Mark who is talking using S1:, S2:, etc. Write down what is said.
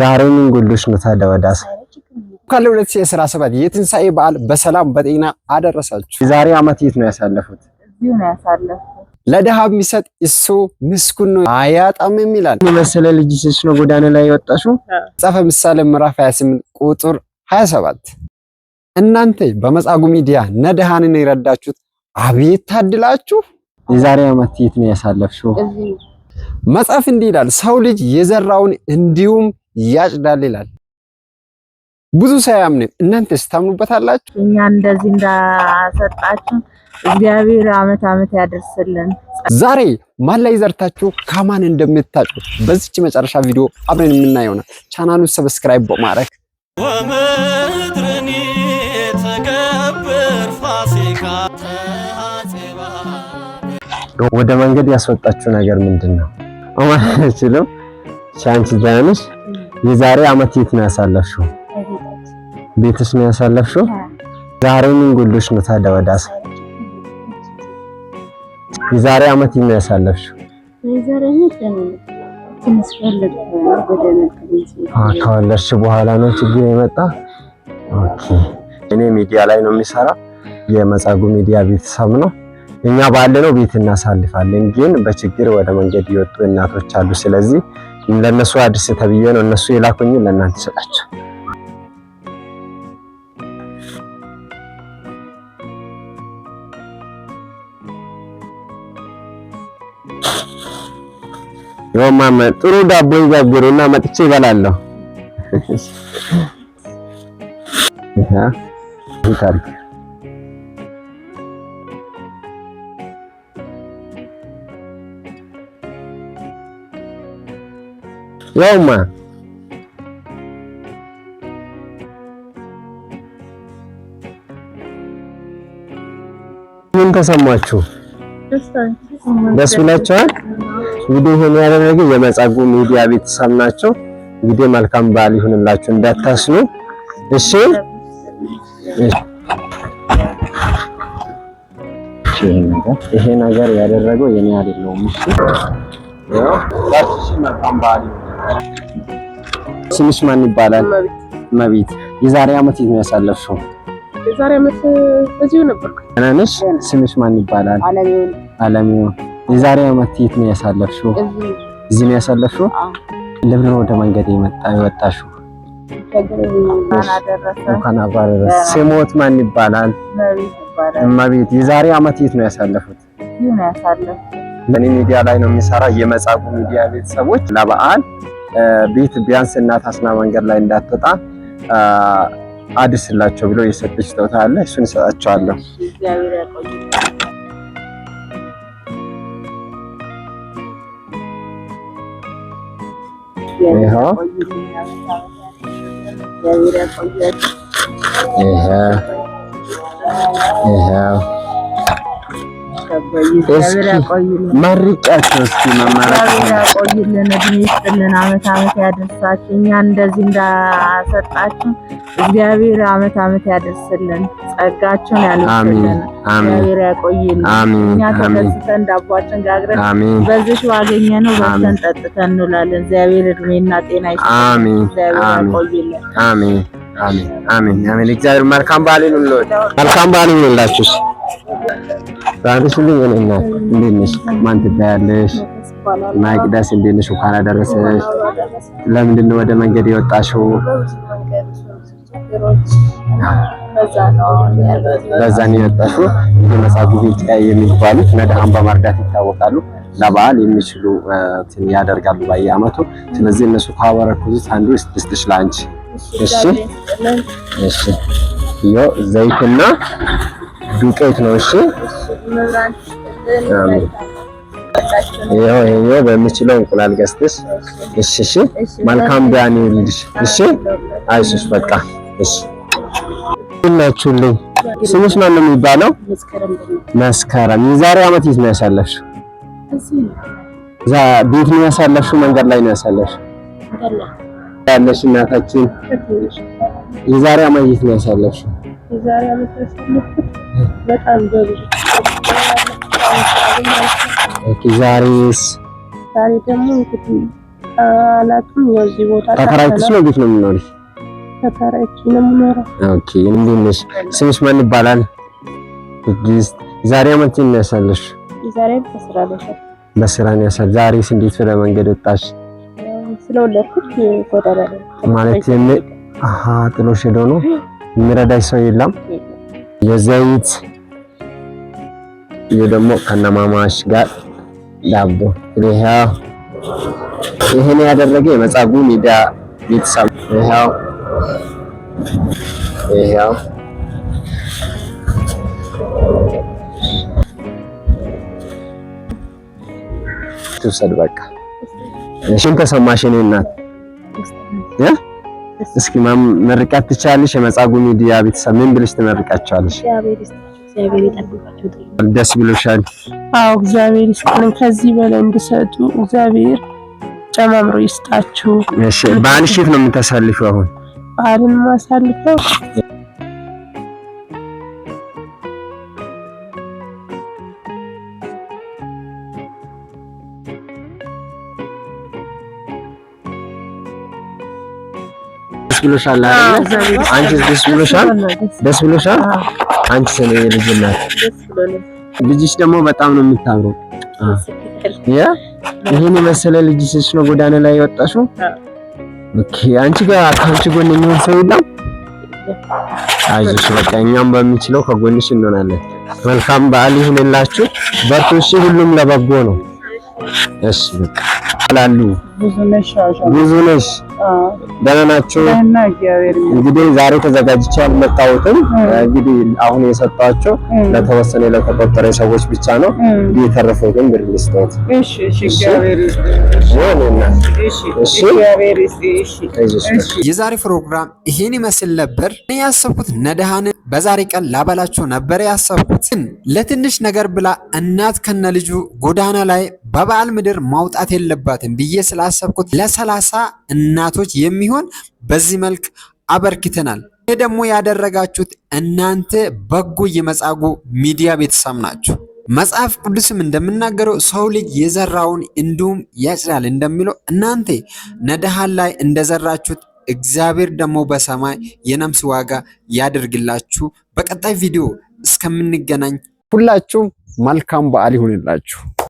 S1: ዛሬ ምን ጉልሽ ነው ታደወዳስ ካለው 2017 የትንሳኤ በዓል በሰላም በጤና አደረሳችሁ። ዛሬ አመት የት ነው ያሳለፉት?
S2: እዚሁ ነው ያሳለፉት።
S1: ለደሃ የሚሰጥ እሱ ምስኩን ነው አያጣምም ይላል። የመሰለ ልጅሽ ነው ጎዳና ላይ የወጣሽው። መጽሐፈ ምሳሌ ምዕራፍ 28 ቁጥር 27። እናንተ በመጻጉዕ ሚዲያ ነዳሃንን የረዳችሁት አቤት ታድላችሁ። የዛሬ አመት የት ነው ያሳለፍሽው? መጽሐፍ እንዲህ ይላል፣ ሰው ልጅ የዘራውን እንዲሁም ያጭዳል ይላል። ብዙ ሳያምን እናንተስ ታምኑበታላችሁ?
S2: እኛ እንደዚህ እንዳሰጣችሁ እግዚአብሔር አመት አመት ያደርስልን።
S1: ዛሬ ማን ላይ ዘርታችሁ ከማን እንደምታጩ በዚች መጨረሻ ቪዲዮ አብረን የምናየው ነው። ቻናሉን ሰብስክራይብ በማድረግ ወምድርኒ ተከብር ፋሲካ ወደ መንገድ ያስወጣችሁ ነገር ምንድነው? አማችለው ቻንስ ዳንስ የዛሬ አመት የት ነው ያሳለፍሽው? ቤትሽ ነው ያሳለፍሽው? ዛሬ ምን ጉልሽ ነው ታደወዳስ? የዛሬ አመት ነው ያሳለፍሽው?
S2: የዛሬ ነው ትንሽ ፈልግ
S1: ከወለድሽ በኋላ ነው ችግር የመጣ። ኦኬ እኔ ሚዲያ ላይ ነው የሚሰራ የመጻጉዕ ሚዲያ ቤተሰብ ነው። እኛ ባለነው ቤት እናሳልፋለን፣ ግን በችግር ወደ መንገድ ይወጡ እናቶች አሉ። ስለዚህ ለነሱ አዲስ ተብዬ ነው እነሱ የላኩኝ ለእናንተ ሰጣችሁ። ማማ ጥሩ ዳቦ ይጋግሩና መጥቼ ይበላለሁ። ይታርክ ያውማ ምን ተሰማችሁ? ደስ ብላችኋል? እንግዲህ ይሄን ያደረገ የመጻጉዕ ሚዲያ ቤተሰብ ናቸው። እንግዲህ መልካም በዓል ይሁንላችሁ እንዳታስኑ። እሺ ይሄ ነገር ያደረገው የኔ አይደለም። እሺ ያው መልካም በዓል። ስምሽ ማን ይባላል? መቤት። የዛሬ አመት የት ነው ያሳለፍሽው?
S2: የዛሬ አመት እዚሁ ነበርኩ።
S1: እናንሽ ስምሽ ማን ይባላል? አለሚው። የዛሬ አመት የት ነው ያሳለፍሽው? እዚህ ነው ያሳለፍሽው? ለምን ወደ መንገድ የወጣሽው? እንኳን አብሮ አደረሰ። ስሞት ማን ይባላል? መቤት። የዛሬ አመት የት ነው ያሳለፉት?
S2: እዚሁ ነው ያሳለፉት።
S1: በእኔ ሚዲያ ላይ ነው የሚሰራ የመጻጉዕ ሚዲያ ቤተሰቦች ለበዓል ቤት ቢያንስ እናት አስና መንገድ ላይ እንዳትወጣ አድስላቸው ብሎ የሰጠች ስጦታ አለ። እሱን እሰጣቸዋለሁ።
S2: እግዚአብሔር ያቆይ።
S1: መርቂያቸው እስኪ
S2: ያቆይልን፣ እድሜ ይስጥልን፣ አመት አመት ያደርሳችሁ። እኛ እንደዚህ እንዳሰጣችሁ እግዚአብሔር አመት አመት ያደርስልን፣ ጸጋችሁን ያልብስልን፣ እግዚአብሔር ያቆይልን። እኛ ተደስተን ዳቦአችን ጋግረን በዚህ ዋገኘነው በልተን ጠጥተን እንውላለን። እግዚአብሔር እድሜና ጤና ይስጥልን፣ እግዚአብሔር ያቆይልን።
S1: አሜን አሜን አሜን አሜን። እግዚአብሔር መልካም በዓል ይሁንልዎት። መልካም በዓል ይሁንላችሁ። ታዲስልኝ እኔና እንዴት ነሽ? ማን ትባያለሽ? ማይቅዳስ እንዴት ነሽ? እንኳን አደረሰሽ። ለምንድን ነው ወደ መንገድ የወጣሽው? በዛ ነው የወጣሽው። የመጻጉዕ ሚዲያ የሚባሉት ነዳሃን በማርዳት ይታወቃሉ። ለበዓል የሚችሉ ያደርጋሉ በየዓመቱ። ስለዚህ እነሱ ካበረከቱት አንዱ ስድስት ለአንቺ። እሺ እሺ። ይኸው ዘይትና ዱቄት ነው። እሺ አሜን። ይኸው በሚችለው እንቁላል ገዝተሽ። እሺ እሺ። መልካም ዳኒ ልጅ። እሺ አይዞሽ በቃ እሺ። እናችሁልኝ ስምሽ ማን ነው የሚባለው? መስከረም። የዛሬ አመት የት ነው ያሳለፍሽው? ቤት ነው ያሳለፍሽው? መንገድ ላይ ነው ያሳለፍሽው? ያለሽ እናታችን የዛሬ አመት የት ነው ያሳለፍሽው?
S2: የዛሬ አመት በጣም በብዙ
S1: ዛሬስ
S2: ዛሬ ደግሞ እንግዲህ አላውቅም። የዚህ ቦታ
S1: ተከራይተሽ ነው ቤት ነው የምትኖሪው?
S2: ተከራይቼ ነው የምኖረው።
S1: ኦኬ። እንዴት ነሽ? ስምሽ ማን ይባላል? ትዕግስት። ዛሬ አመት ይነሳልሽ?
S2: ዛሬ በስራ ነው ያሳል።
S1: ዛሬስ እንዴት ወደ መንገድ ወጣሽ?
S2: ስለወለድኩት ጎዳና ላይ
S1: ማለት ጥሎሽ ሄዶ ነው? የሚረዳሽ ሰው የለም? የዘይት ደግሞ ከነማማሽ ጋር ዳቦ ይሄን ያደረገ የመጻጉዕ ሚዲያ ቤተሰብ ይሄው ትውሰድ በቃ። እሺን ተሰማሽ የኔ እናት? እስኪ መርቃት ትቻለሽ? የመጻጉዕ ሚዲያ ቤተሰብ ምን ብለሽ ትመርቃቸዋለሽ? ደስ ብሎሻል?
S2: አዎ እግዚአብሔር ይስጥልን። ከዚህ በላይ እንድሰጡ እግዚአብሔር ጨማምሮ ይስጣችሁ።
S1: እሺ በዓልሽ የት ነው የምታሳልፊው አሁን?
S2: በዓልን ማሳልፈው
S1: ደስ ብሎሻል አይደል? አንቺስ ደስ ብሎሻል? ደስ ብሎሻል? አንቺ ሰኔ ልጅ እናት ልጅሽ ደግሞ በጣም ነው የምታምረው። ይሄን የመሰለ ልጅሽ ነው ጎዳና ላይ የወጣሽው? ኦኬ። አንቺ ጋር ከአንቺ ጎን የሚሆን ሰው የለም? አይዞሽ በቃ እኛም በሚችለው ከጎንሽ እንሆናለን። መልካም በዓል ይሁንላችሁ። በርቱ። እሺ ሁሉም ለበጎ ነው። እሺ በቃ አላሉ ብዙ ነሽ። ደህና ናችሁ? እንግዲህ ዛሬ ተዘጋጅቼ አልመጣሁትም። እንግዲህ አሁን የሰጣቸው ለተወሰነ ለተቆጠረ ሰዎች ብቻ ነው። እንግዲህ የተረፈው ግን ብር ልስጥዎት። እሺ የዛሬ ፕሮግራም ይሄን ይመስል ነበር። እኔ ያሰብኩት ነዳሃንን በዛሬ ቀን ላበላቸው ነበር ያሰብኩት። ግን ለትንሽ ነገር ብላ እናት ከነ ልጁ ጎዳና ላይ በበዓል ምድር ማውጣት የለባትም ብዬ ስላሰብኩት ለ30 እናቶች የሚሆን በዚህ መልክ አበርክተናል። ይሄ ደግሞ ያደረጋችሁት እናንተ በጎ የመጻጉዕ ሚዲያ ቤተሰብ ናችሁ። መጽሐፍ ቅዱስም እንደምናገረው ሰው ልጅ የዘራውን እንዲሁም ያጭዳል እንደሚለው እናንተ ነዳሃን ላይ እንደዘራችሁት እግዚአብሔር ደግሞ በሰማይ የነፍስ ዋጋ ያደርግላችሁ። በቀጣይ ቪዲዮ እስከምንገናኝ ሁላችሁም መልካም በዓል ይሁንላችሁ።